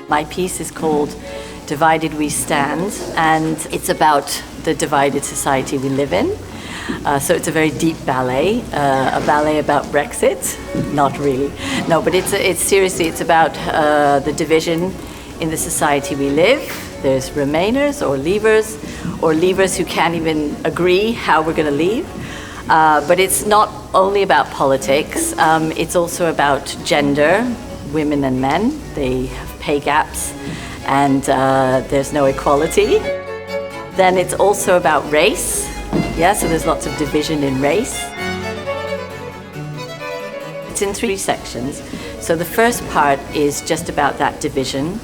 My piece is called Divided We Stand, and it's about the divided society we live in. So it's a very deep ballet, a ballet about Brexit. Not really. No, but it's seriously, it's about the division in the society we live. There's Remainers or leavers who can't even agree how we're going to leave. But it's not only about politics, it's also about gender, women and men. They have pay gaps, and there's no equality. Then it's also about race. Yeah, so there's lots of division in race. It's in 3 sections. So the first part is just about that division.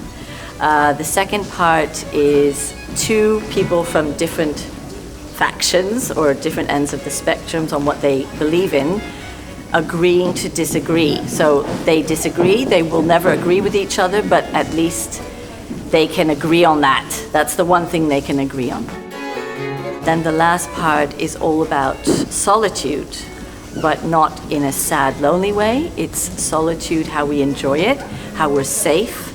The second part is 2 people from different factions or different ends of the spectrums on what they believe in, agreeing to disagree. So they disagree, they will never agree with each other, but at least they can agree on that. That's the one thing they can agree on. Then the last part is all about solitude, but not in a sad, lonely way. It's solitude, how we enjoy it, how we're safe.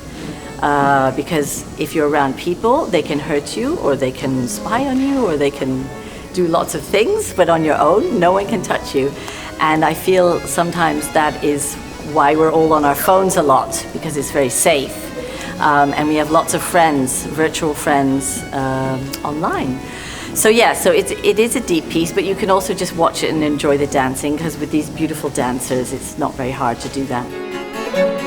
Because if you're around people, they can hurt you, or they can spy on you, or they can do lots of things, but on your own, no one can touch you. And I feel sometimes that is why we're all on our phones a lot, because it's very safe. And we have lots of friends, virtual friends, online. So yeah, so it is a deep piece, but you can also just watch it and enjoy the dancing, because with these beautiful dancers, it's not very hard to do that.